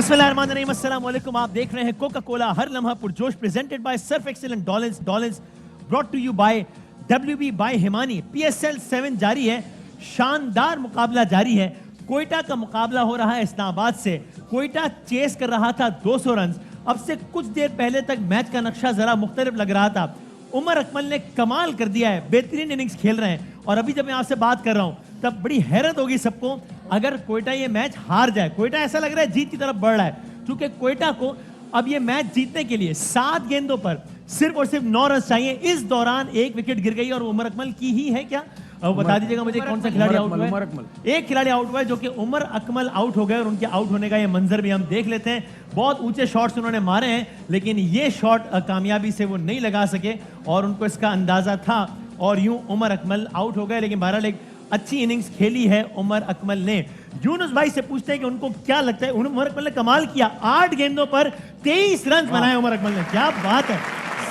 बिस्मिल्लाहिर्रहमानिर्रहीम, अस्सलाम वालेकुम। आप देख रहे हैं कोका कोला हर लम्हा पुरजोश, प्रेजेंटेड बाय सर्फ एक्सीलेंट डॉलेंस, brought to you by WB by Himani. PSL 7 जारी है, शानदार मुकाबला जारी है। कोयटा का मुकाबला हो रहा है इस्लामाबाद से। कोयटा चेस कर रहा था 200 रन। अब से कुछ देर पहले तक मैच का नक्शा जरा मुख्तलिफ लग रहा था। उमर अकमल ने कमाल कर दिया है, बेहतरीन इनिंग्स खेल रहे हैं। और अभी जब मैं आपसे बात कर रहा हूं तब बड़ी हैरत होगी सबको अगर कोयटा ये मैच हार जाए। कोयटा ऐसा लग रहा है जीत की तरफ बढ़ रहा है, क्योंकि कोयटा को अब ये मैच जीतने के लिए 7 गेंदों पर सिर्फ और सिर्फ 9 रन चाहिए। इस दौरान एक विकेट गिर गई और उमर अकमल की ही है क्या? बता दीजिएगा मुझे कौन सा खिलाड़ी आउट हुआ है? एक खिलाड़ी आउट हुआ है जो कि उमर अकमल आउट हो गए, और उनके आउट होने का ये मंजर भी हम देख लेते हैं। बहुत ऊंचे शॉट्स उन्होंने मारे हैं, लेकिन ये शॉट कामयाबी से वो नहीं लगा सके और उनको इसका अंदाजा था, और यूं उमर अकमल आउट हो गए। लेकिन बहरहाल एक अच्छी इनिंग्स खेली है उमर अकमल ने। यूनुस भाई से पूछते हैं कि उनको क्या लगता है। उमर अकमल ने कमाल किया, 8 गेंदों पर 23 रन बनाए उमर अकमल ने। क्या बात है,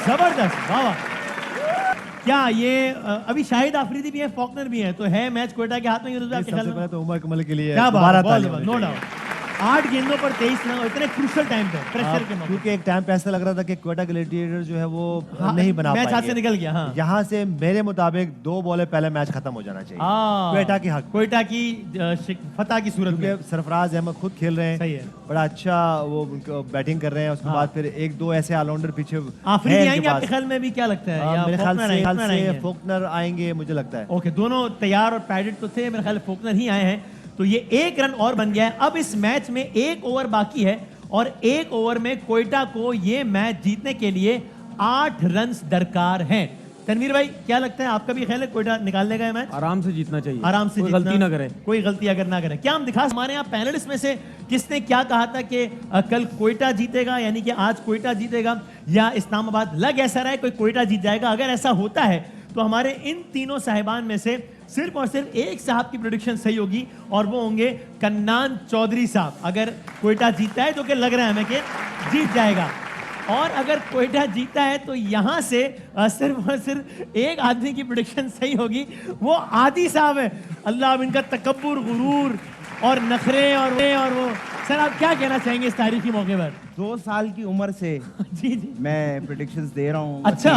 जबरदस्त, वाह वाह। क्या ये अभी शाहिद आफरीदी भी है, फॉकनर भी है, तो है मैच कोयटा के हाथ में। यूनुस भाई सबसे पहले तो उमर अकमल के लिए क्या बात है, नो डाउट। 8 गेंदों पर 23 रन, इतने क्रूशियल टाइम पे, प्रेशर के मौके, क्योंकि एक टाइम पे ऐसा लग रहा था कि कोयटा ग्लैडिएटर जो है वो नहीं बना पाएंगे। मैच हाथ से निकल गया। हाँ, यहाँ से मेरे मुताबिक 2 बॉलें पहले मैच खत्म हो जाना चाहिए कोयटा के हक, कोयटा की फतह की सूरत में। सरफराज अहमद खुद खेल रहे हैं, सही है, बड़ा अच्छा वो बैटिंग कर रहे हैं। उसके बाद फिर 1-2 ऐसे ऑलराउंडर पीछे आफरीदी आएंगे आपके ख्याल में भी? क्या लगता है, मेरे ख्याल से फोकनर आएंगे मुझे लगता है। ओके, दोनों तैयार और पैडेड तो थे, मेरे ख्याल फोकनर ही आए हैं। तो ये 1 रन और बन गया है। अब इस मैच में 1 ओवर बाकी है, और 1 ओवर में कोयटा को ये मैच जीतने के लिए 8 रन दरकार हैं। तनवीर भाई, क्या लगता है, आपका भी ख्याल है कोयटा निकाल लेगा ये मैच? आराम से जीतना चाहिए, आराम से, कोई गलती ना करे, कोई गलती अगर ना करे। क्या हम दिखा, हमारे यहाँ पैनलिस्ट में से किसने क्या कहा था कि कल कोयटा जीतेगा, यानी कि आज कोयटा जीतेगा या इस्लामाबाद? लग ऐसा रहा है कोई कोयटा जीत जाएगा। अगर ऐसा होता है तो हमारे इन तीनों साहिबान में से सिर्फ और सिर्फ एक साहब की प्रेडिक्शन सही होगी, और वो होंगे कन्नान चौधरी साहब। अगर कोयटा जीतता है, जो कि लग रहा है हमें कि जीत जाएगा, और अगर कोयटा जीता है तो यहां से सिर्फ और सिर्फ एक आदमी की प्रेडिक्शन सही होगी, वो आदि साहब है। अल्लाह, अब इनका तकब्बुर, गुरूर और नखरे और वो। सर, आप क्या कहना चाहेंगे इस तारीखी मौके पर? 2 साल की उम्र से जी जी मैं प्रेडिक्शंस दे रहा हूँ। अच्छा,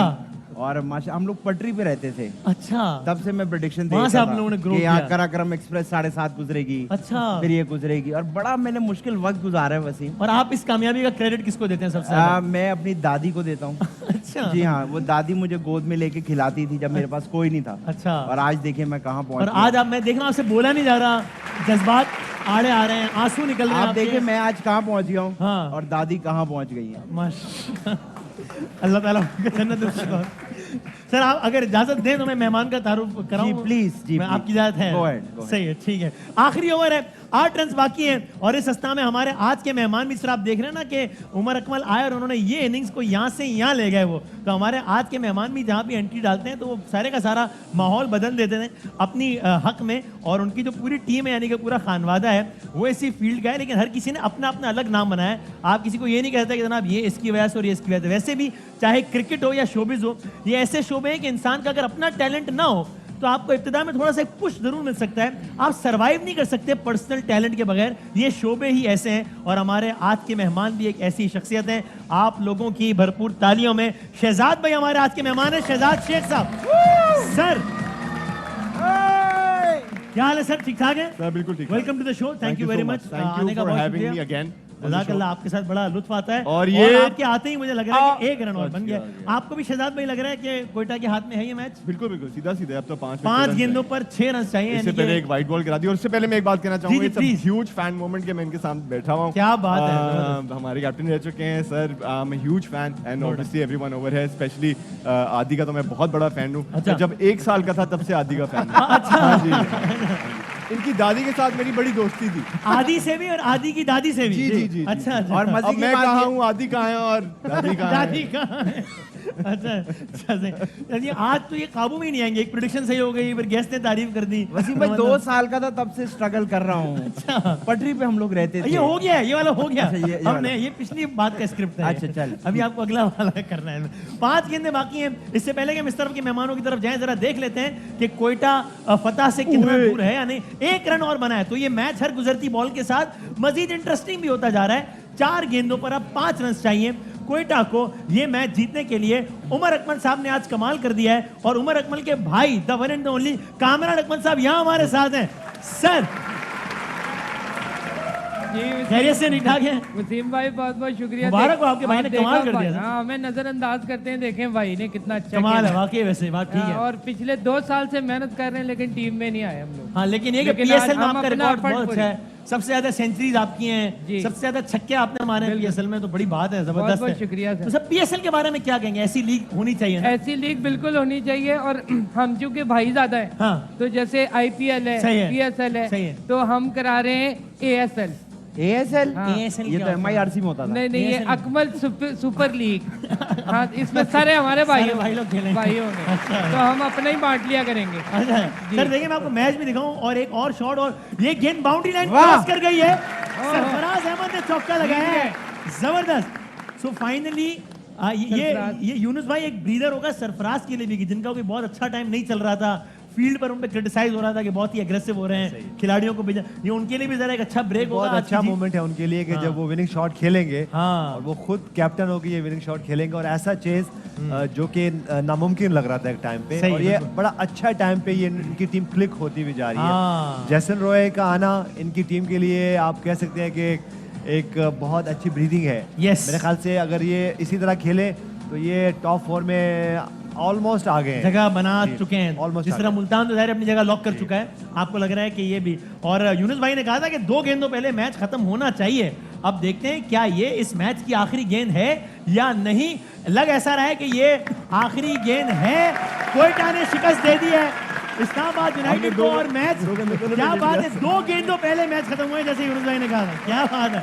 और हम लोग पटरी पे रहते थे, अच्छा, तब से मैं प्रेडिक्शन दे वहाँ से रहा आप था लोगों ने ग्रो कि यहाँ किया। कराक्रम एक्सप्रेस 7:30 गुजरेगी, अच्छा, फिर ये गुजरेगी, और बड़ा मैंने मुश्किल वक्त गुजारा है वसीम। और आप इस कामयाबी का क्रेडिट किसको देते हैं सबसे ज्यादा? मैं अपनी दादी को देता हूँ। अच्छा, जी हाँ, वो दादी मुझे गोद में लेके खिलाती थी जब मेरे पास कोई नहीं था। अच्छा, और आज देखिए मैं कहाँ पहुँच और आज आप, मैं देख रहा हूँ आपसे बोला नहीं जा रहा, जज्बात आड़े आ रहे हैं, आंसू निकल रहे हैं। आप देखिए मैं आज कहाँ पहुँच गया हूँ, हाँ, और दादी कहाँ पहुँच गई है। माशाअल्लाह, अल्लाह ताला जन्नत नसीब। सर, आप अगर इजाजत दें तो मैं मेहमान का तारुफ कराऊं? जी प्लीज, जी मैं, आपकी इजाजत है? Go ahead. सही है, ठीक है। आखिरी ओवर है, 8 रन बाकी हैं, और इस अवस्था में हमारे आज के मेहमान भी, सर आप देख रहे हैं ना कि उमर अकमल आए और उन्होंने ये इनिंग्स को यहाँ से यहाँ ले गए। वो तो हमारे आज के मेहमान भी जहाँ भी एंट्री डालते हैं तो वो सारे का सारा माहौल बदल देते हैं अपनी हक में। और उनकी जो पूरी टीम है, यानी कि पूरा खानवादा है, वो इसी फील्ड का है, लेकिन हर किसी ने अपना अपना अलग नाम बनाया है। आप किसी को ये नहीं कहते कि जनाब ये इसकी वजह से और ये इसकी वजह से। वैसे भी चाहे क्रिकेट हो या शोबिज हो, ये ऐसे शोबे हैं कि इंसान का अगर अपना टैलेंट ना हो तो आपको इब्तिदा में थोड़ा सा एक पुश जरूर मिल सकता है। आप सरवाइव नहीं कर सकते पर्सनल टैलेंट के बगैर। ये शोबे ही ऐसे हैं, और हमारे आज के मेहमान भी एक ऐसी शख्सियत हैं। आप लोगों की भरपूर तालियों में शहजाद भाई हमारे आज के मेहमान हैं, शहजाद शेख साहब। सर, क्या हाल है सर? ठीक ठाक है सर? बिल्कुल ठीक। Welcome to the show, thank you very much. आने का बहुत शुक्रिया, जज़ाकल्लाह, आपके साथ बड़ा लुत्फ आता है। और ये आपके आते ही मुझे लग रहा है कि 1 रन और बन गया। आपको भी शहजाद भाई लग रहा है कि कोयटा के हाथ में है ये मैच? बिल्कुल बिल्कुल, सीधा सीधा। अब तो 5 गेंदों पर 6 रन चाहिए। इससे पहले एक वाइट बॉल करा दी। और उससे पहले मैं एक बात कहना चाहूंगा, it's a huge fan moment कि मैं इनके सामने बैठा हुआ हूं। क्या बात है, हमारे कैप्टन रह चुके हैं sir, I am a huge fan, and obviously everyone over है, स्पेशली आदि का तो मैं बहुत बड़ा फैन हूं। अच्छा। जब 1 साल का था तब से आदि का फैन हूं। अच्छा जी, इनकी दादी के साथ मेरी बड़ी दोस्ती थी, आदि से भी और आदि की दादी से भी। जी जी जी। अच्छा, और अब मजे की मैं बात कहाँ ये- हूँ, आदि कहाँ है और दादी कहाँ दादी है? कहाँ है? अच्छा अच्छा से यानी आज तो ये काबू में ही नहीं आएंगे। एक प्रेडिक्शन सही हो गई, फिर गेस्ट ने तारीफ कर दी। वसीम भाई 2 साल का था तब से स्ट्रगल कर रहा हूँ। अच्छा, पटरी पे हम लोग रहते थे। ये हो गया है, ये वाला हो गया। अच्छा, ये हमने वाला। ये पिछली बात का स्क्रिप्ट है। अच्छा, चल। अभी आपको अगला वाला करना है। 5 गेंदें बाकी हैं। इससे पहले कि हम इस तरफ के मेहमानों की तरफ जाएं, जरा देख लेते हैं कि कोयटा फतह से कितना दूर है या नहीं। 1 रन और बना है तो ये मैच हर गुजरती बॉल के साथ मजीद इंटरेस्टिंग भी होता जा रहा है। 4 गेंदों पर अब 5 रन चाहिए क्वेटा को ये मैच जीतने के लिए। उमर अकमल साहब ने आज कमाल कर दिया है और उमर अकमल के भाई the one and only Kamran Akmal साहब यहाँ हमारे साथ हैं। सर खैरियत से ठीक ठाक है? वसीम भाई बहुत बहुत शुक्रिया। मुबारक हो, आपके भाई ने देखा कमाल कर भाई, दिया। हाँ हमें नजरअंदाज करते हैं, देखें भाई ने कितना अच्छा कमाल खेला। है वाकई, वैसे बात ठीक है। और पिछले 2 साल से मेहनत कर रहे हैं लेकिन टीम में नहीं आए हम लोग। हाँ लेकिन ये कि लेकिन पीएसएल आज में हम आपका अपना रिकॉर्ड effort बहुत अच्छा है, सबसे ज्यादा सेंचुरीज आपकी हैं, जी। सबसे ज्यादा छक्के आपने मारे हैं पीएसएल में, तो बड़ी बात है, बहुत जबरदस्त बहुत है। शुक्रिया तो सर। सब पीएसएल के बारे में क्या कहेंगे? ऐसी लीग होनी चाहिए ना? ऐसी लीग बिल्कुल होनी चाहिए और हम चूंकि भाई ज्यादा है हाँ तो जैसे आईपीएल सही है, है, पीएसएल सही है, है। तो हम करा रहे हैं एएसएल। ASL हाँ। ASL ये क्या तो होता है? MIRC में होता था। नहीं नहीं, ये ASL अकमल सुपर लीग। हाँ इसमें सारे हमारे भाई सारे भाई लोग खेलेंगे। भाइयों ने, अच्छा। तो हम अपना ही बांट लिया करेंगे। अच्छा सर देखिए मैं आपको मैच भी दिखाऊं और एक और शॉट, और ये गेंद बाउंड्री लाइन क्रॉस कर गई है, सरफराज अहमद ने चौका लगाया है, जबरदस्त। सो फाइनली ये यूनुस भाई एक ब्रीदर होगा सरफराज के लिए भी, जिनका भी बहुत अच्छा टाइम नहीं चल रहा था, फील्ड पर उन पे क्रिटिसाइज हो रहा था कि बहुत ही एग्रेसिव हो रहे हैं खिलाड़ियों को भेजा, ये उनके लिए भी जरा एक अच्छा ब्रेक होगा। बहुत अच्छा मोमेंट है उनके लिए कि जब वो विनिंग शॉट खेलेंगे हाँ। और वो खुद कैप्टन होकर ये विनिंग शॉट खेलेंगे और ऐसा चेज जो कि नामुमकिन लग रहा था एक टाइम पे, सही, और ये बिल्कुल। बड़ा अच्छा टाइम पे ये इनकी टीम क्लिक होती हुई जा रही हाँ। है। जैसन रॉय का आना इनकी टीम के लिए आप कह सकते हैं कि एक बहुत अच्छी ब्रीदिंग है। Yes। मेरे ख्याल से अगर ये इसी तरह खेले तो ये टॉप 4 में ऑलमोस्ट आ गए हैं, जगह बना जी, चुके हैं। almost जिस आ तरह गए। मुल्तान तो ज़ाहिर अपनी जगह लॉक कर चुका है, आपको लग रहा है कि ये भी। और यूनुस भाई ने कहा था कि 2 गेंदों पहले मैच खत्म होना चाहिए। अब देखते हैं क्या ये इस मैच की आखिरी गेंद है या नहीं। लग ऐसा रहा है कि ये आखिरी गेंद है, क्वेटा ने शिकस्त दे दी है इस्लामाबाद यूनाइटेड को, और मैच क्या बात है, 2 गेंदों पहले मैच खत्म हुए जैसे यूनुस भाई ने कहा था, क्या बात है,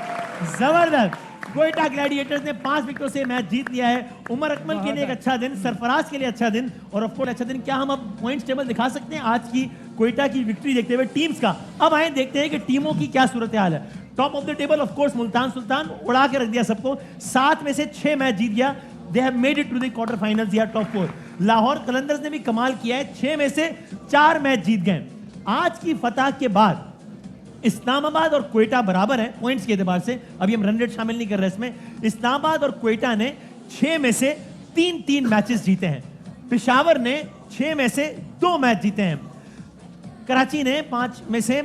जबरदस्त। क्वेटा ग्लैडिएटर्स ने 5 विकेटों से मैच जीत लिया है। उमर अकमल के लिए एक अच्छा दिन, सरफराज के लिए अच्छा दिन, और ऑफ कोर्स अच्छा दिन। क्या हम अब पॉइंट्स टेबल दिखा सकते हैं आज की क्वेटा की विक्ट्री देखते हुए टीम्स का? अब आए देखते हैं कि टीमों की क्या सूरत हाल है। Top of the table of course Multan Sultan उड़ा के रख दिया सबको, 7 में से 6 मैच जीत गया, they have made it to the quarter finals या टॉप 4। लाहौर कलंदर्स ने भी कमाल किया है, 6 में से 4 मैच जीत गए। आज की फतह के बाद इस्लामाबाद और क्वेटा बराबर है पॉइंट्स के एतबार से, अभी हम रन रेट शामिल नहीं कर रहे इसमें। इस्लामाबाद और क्वेटा ने 6 में से 3 मैचेस जीते हैं, पेशावर ने 6 में से 2 मैच जीते हैं, कराची ने 5 में से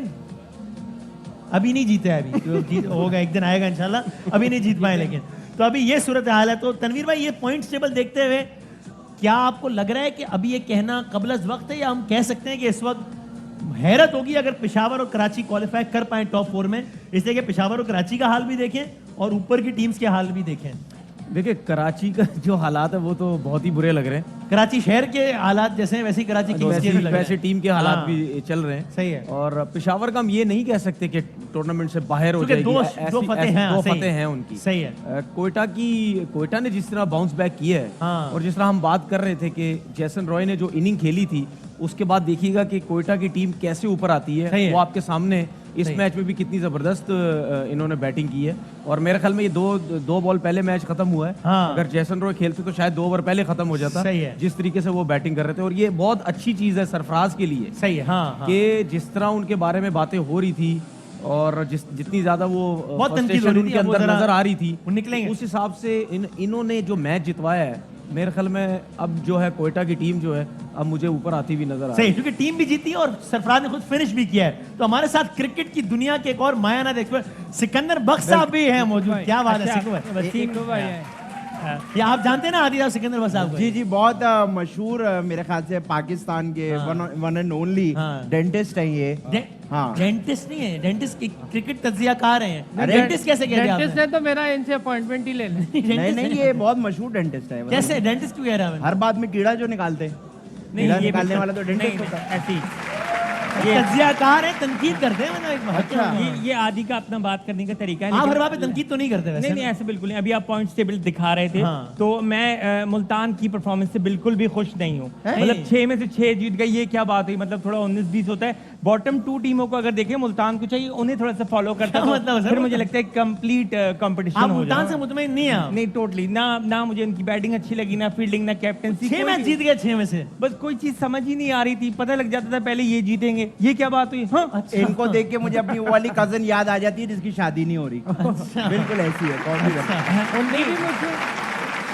अभी नहीं जीते हैं, अभी तो जीत होगा, एक दिन आएगा इंशाल्लाह, अभी नहीं जीत पाए लेकिन। तो अभी ये सूरत हाल है। तो तनवीर भाई ये पॉइंट्स टेबल देखते हुए क्या आपको लग रहा है कि अभी ये कहना कबल वक्त है, या हम कह सकते हैं कि इस वक्त हैरत होगी अगर पेशावर और कराची क्वालिफाई कर पाए टॉप 4 में, इसलिए कि पेशावर और कराची का हाल भी देखें और ऊपर की टीम्स के हाल भी देखें? देखिए कराची का जो हालात है वो तो बहुत ही बुरे लग रहे हैं। कराची शहर के हालात जैसे हैं वैसे ही कराची किंग्स के भी लग रहे हैं। वैसे टीम के हालात हाँ, भी चल रहे हैं। सही है। और पेशावर का हम ये नहीं कह सकते कि टूर्नामेंट से बाहर हो क्योंकि जाएगी, दो फतेह हैं, दो सही फतेह हैं उनकी। सही है। क्वेटा ने जिस तरह बाउंस बैक किया है, हाँ। और जिस तरह हम बात कर रहे थे कि जैसन रॉय ने जो इनिंग खेली थी, उसके बाद देखिएगा कि क्वेटा की टीम कैसे ऊपर आती सही है, है। वो आपके सामने इस सही। मैच में भी कितनी जबरदस्त इन्होंने बैटिंग की है। और मेरे ख्याल में ये दो बॉल पहले मैच खत्म हुआ है। हाँ। अगर जैसन रॉय खेलते तो शायद 2 ओवर पहले खत्म हो जाता, सही है। जिस तरीके से वो बैटिंग कर रहे थे। और ये बहुत अच्छी चीज है सरफराज के लिए सही है। हाँ, हाँ। कि जिस तरह उनके बारे में बातें हो रही थी और जितनी ज्यादा वो बहुत तनकीद हो frustration रही थी, उनके अब वो अंदर जरा- नजर आ रही थी, वो निकलेंगे। उस हिसाब से इन्होंने जो मैच जितवाया है, मेरे ख्याल में अब जो है क्वेटा की टीम जो है अब मुझे ऊपर आती हुई नजर आ रही सही, है। क्योंकि टीम भी जीती है और सरफराज ने खुद फिनिश भी किया है। तो हमारे साथ क्रिकेट की दुनिया के एक और मायानाद एक्सपर्ट सिकंदर बख्श साहब भी हैं मौजूद। क्या बात है सिकंदर, वसीम भाई है। ये आप जानते हैं ना आदिल सिकंदर बख्श साहब को? जी जी, बहुत मशहूर मेरे ख्याल से पाकिस्तान के वन एंड ओनली हाँ। डेंटिस्ट हैं ये। हाँ। डेंटिस्ट नहीं है, डेंटिस्ट क्रिकेट तज्जियाकार हैं। अरे, डेंटिस्ट कैसे कह दिया डेंटिस्ट आपने? ने तो मेरा इनसे अपॉइंटमेंट ही ले लिया। नहीं डेंटिस्ट नहीं, ये बहुत मशहूर डेंटिस्ट है। कैसे डेंटिस्ट क्यों कह रहा है? हर बात में कीड़ा जो निकालते, कीड़ा निकालने वाला तो डेंटिस्ट होता है। ऐसी तज्जियाकार है, तनकीद करते हैं मतलब एक अच्छा। ये आदि का अपना बात करने का तरीका है। आप लेकिन- हर बात पे तनकीद तो नहीं करते वैसे नहीं नहीं, ऐसे बिल्कुल नहीं। अभी आप पॉइंट्स टेबल दिखा रहे थे, हाँ। तो मैं मुल्तान की परफॉर्मेंस से बिल्कुल भी खुश नहीं हूँ। है? मतलब 6 में से 6 जीत गई, ये क्या बात हुई? मतलब थोड़ा 19-20 होता है। बॉटम 2 टीमों को अगर देखें, मुल्तान को चाहिए उन्हें थोड़ा सा फॉलो करता क्या तो मतलब है सर? फिर मुझे लगता है कंप्लीट कंपटीशन आप हो मुल्तान जाए। से मुतमईन नहीं है आप? नहीं टोटली ना मुझे उनकी बैटिंग अच्छी लगी, ना फील्डिंग, ना कैप्टनसी। 6 मैच जीत गए 6 में से। बस कोई चीज समझ ही नहीं आ रही थी। पता लग जाता था पहले ये जीतेंगे, देखेंगे ये क्या बात हुई। हाँ इनको देख के मुझे अपनी वो वाली कजन याद आ जाती है जिसकी शादी नहीं हो रही। बिल्कुल ऐसी है, कॉन्फिडेंट। उनकी भी मुझे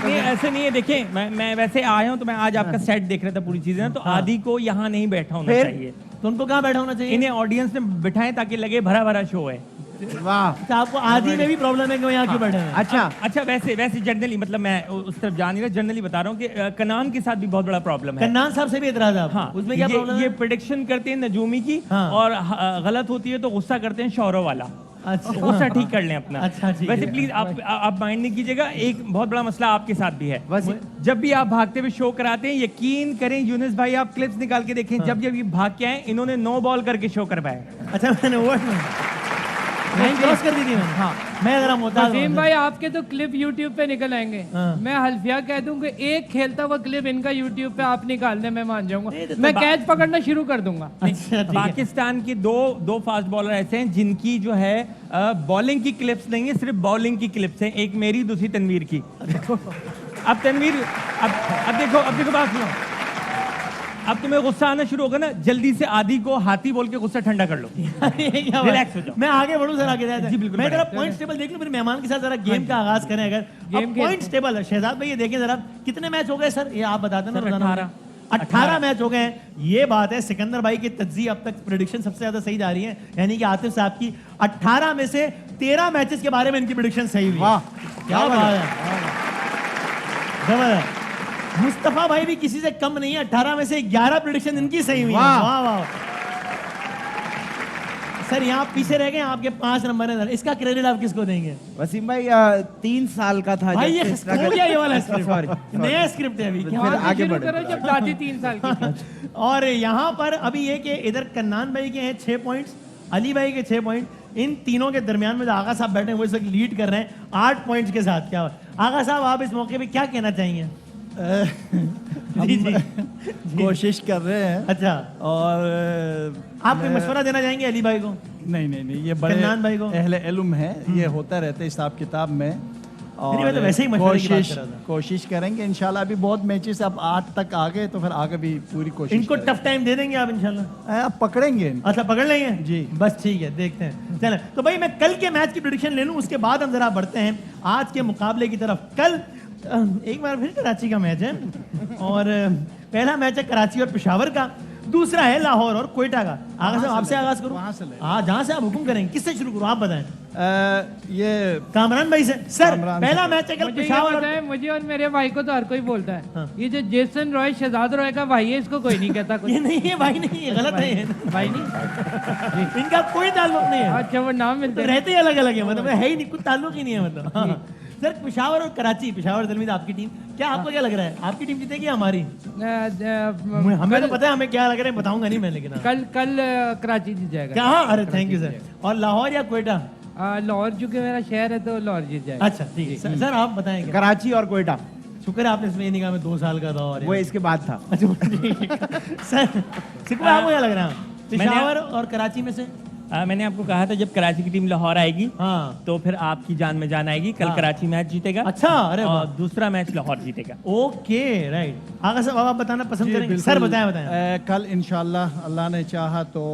नहीं ऐसे नहीं है। देखें मैं वैसे आया हूँ तो मैं आज आपका सेट देख रहा था पूरी चीजें ना, तो आदि को यहाँ नहीं बैठा होना चाहिए। तो उनको कहाँ बैठा होना चाहिए? इन्हें ऑडियंस में बिठाएं ताकि लगे भरा भरा शो है। वाह। अच्छा, आपको आदि में भी प्रॉब्लम है कि वो यहाँ क्यों बैठे हैं? अच्छा वैसे जनरली मतलब मैं उस तरफ जा नहीं रहा, जनरली बता रहा हूँ कि कनान के साथ भी बहुत बड़ा प्रॉब्लम है। कन्नान साहब से भी इतराज है आपको? हाँ उसमें क्या प्रॉब्लम ये है? प्रेडिक्शन करते हैं नजूमी की हाँ। और गलत होती है तो गुस्सा करते हैं शौरों वाला। अच्छा। गुस्सा ठीक कर लें अपना। अच्छा, ठीक वैसे है। प्लीज आप माइंड नहीं कीजिएगा। एक बहुत बड़ा मसला आपके साथ भी है। बस जब भी आप भागते हुए शो कराते हैं, यकीन करें यूनिस भाई, आप क्लिप्स निकाल के देखें, जब ये भाग के आए इन्होंने नो बॉल करके शो करवाया। अच्छा, मैंने वो लाइन क्रॉस कर दी थी मैंने। हाँ, मैं जरा मोहताज वसीम हूँ। भाई आपके तो क्लिप YouTube पे निकल आएंगे। हाँ। मैं हल्फिया कह दूं कि एक खेलता हुआ क्लिप इनका YouTube पे आप निकाल दें, मैं मान जाऊंगा। नहीं, तो मैं कैच पकड़ना शुरू कर दूंगा। अच्छा, ठीक है। पाकिस्तान के दो फास्ट बॉलर ऐसे हैं जिनकी जो है बॉलिंग की क्लिप्स नहीं है, सिर्फ बॉलिंग की क्लिप्स हैं। एक मेरी, दूसरी तनवीर की। अब तनवीर अब देखो बात सुनो। अब तुम्हें गुस्सा आना शुरू होगा ना, जल्दी से आदि को हाथी बोल के गुस्सा ठंडा कर लो। रिलैक्स हो जाओ। मैं आगे बढ़ूं जरा आगे जी, बिल्कुल मैं जरा बढ़िए। पॉइंट्स टेबल देख लूं, मेरे मेहमान के साथ जरा गेम का आगाज करें। अगर गेम पॉइंट्स टेबल है, शहजाद भाई ये देखें जरा, कितने मैच हो गए सर? ये आप बता देना। सर, रोजाना 18 मैच हो गए हैं। ये बात है, सिकंदर भाई की तज्जी अब तक प्रेडिक्शन सबसे ज्यादा सही जा रही है, यानी कि आतिफ साहब की 18 में से 13 मैचेस के बारे में इनकी प्रेडिक्शन सही हुई। वाह, क्या बात है, जबरदस्त। मुस्तफा भाई भी किसी से कम नहीं है, 18 में से 11 प्रेडिक्शन इनकी सही हुई है। वाह। वाह वाह। सर यहाँ पीछे रह गए, आपके 5 नंबर है। इसका क्रेडिट आप किसको देंगे? वसीम भाई 3 साल का था भाई जब ये से हो गया ये वाला Sorry, स्क्रिप्ट, नया स्क्रिप्ट है अभी। फिर वहाँ से आगे शुरू बढ़े। करो जब दादी 3 साल की थी। और यहाँ पर अभी ये कि इधर कन्नान भाई के हैं 6 पॉइंट्स, अली भाई के 6 पॉइंट, इन तीनों के दरमियान में जो आगा साहब बैठे हैं वो इस वक्त लीड कर रहे हैं 8 पॉइंट्स के साथ। क्या आगा साहब आप इस मौके पे क्या कहना चाहेंगे? जी जी कोशिश कर रहे हैं अच्छा, और आप कोई मशवरा देना चाहेंगे अली भाई को? नहीं ये बड़े कन्नान भाई को? अहले इल्म है, ये होता रहता है हिसाब किताब में। नहीं, मैं तो वैसे ही मशवरे की बात कोशिश कर रहा था। कोशिश करेंगे इंशाल्लाह। अभी बहुत मैचेस, अब 8 तक आ गए तो फिर आगे भी पूरी कोशिश इनको करेंगे। टफ टाइम दे देंगे आप इंशाल्लाह? अब पकड़ेंगे इनको। अच्छा, पकड़ लेंगे जी। बस ठीक है, देखते हैं। चलें तो भाई मैं कल के मैच की प्रेडिक्शन ले लूं, उसके बाद हम जरा बढ़ते हैं आज के मुकाबले की तरफ। कल एक बार फिर कराची का मैच है, और पहला मैच है कराची और पेशावर का, दूसरा है लाहौर और कोयटा का। आगा साहब आपसे आगाज करूं? वहाँ से ले। हाँ, जहाँ से आप हुक्म करेंगे, किससे शुरू करूं आप बताएं? ये कामरान भाई से। सर कामरान पहला से। मैच है कल मुझे ये पेशावर पता और है, मुझे और मेरे भाई को तो हर कोई बोलता है। हाँ। ये जो जेसन रॉय शहजाद रॉय का भाई है, इसको कोई नहीं कहता कुछ। ये नहीं है भाई, नहीं है, गलत है ये। भाई नहीं, इनका कोई ताल्लुक नहीं है, अच्छा वो नाम मिलते तो हैं। रहते ही अलग अलग है, मतलब है ही नहीं, कुछ ताल्लुक ही नहीं है मतलब। हाँ। सर पेशावर और कराची, पेशावर जलमीद आपकी टीम, क्या आपको क्या लग रहा है, आपकी टीम जीतेगी या हमारी? हमें तो पता है हमें क्या लग रहा है, बताऊंगा नहीं मैं, लेकिन हाँ। कल कराची जीत जाएगा। क्या? हाँ, अरे थैंक यू सर। और लाहौर या कोयटा? लाहौर चूंकि मेरा शहर है तो लाहौर जीत जाएगा। अच्छा ठीक है सर, आप बताएंगे। कराची और कोयटा, शुक्र है आपने इसमें ये नहीं कहा मैं 2 साल का था और वो इसके बाद था। अच्छा ठीक है। सर सिकू आपको क्या लग रहा है, पेशावर और कराची में से? मैंने आपको कहा था जब कराची की टीम लाहौर आएगी हाँ। तो फिर आपकी जान में जान आएगी। कल हाँ। कराची मैच जीतेगा। अच्छा, अरे वाह। और दूसरा मैच लाहौर जीतेगा। Okay right. आगा साहब आप बताना पसंद जी, करेंगे? बिल्कुल। सर बताएं। कल इंशाल्लाह अल्लाह ने चाहा तो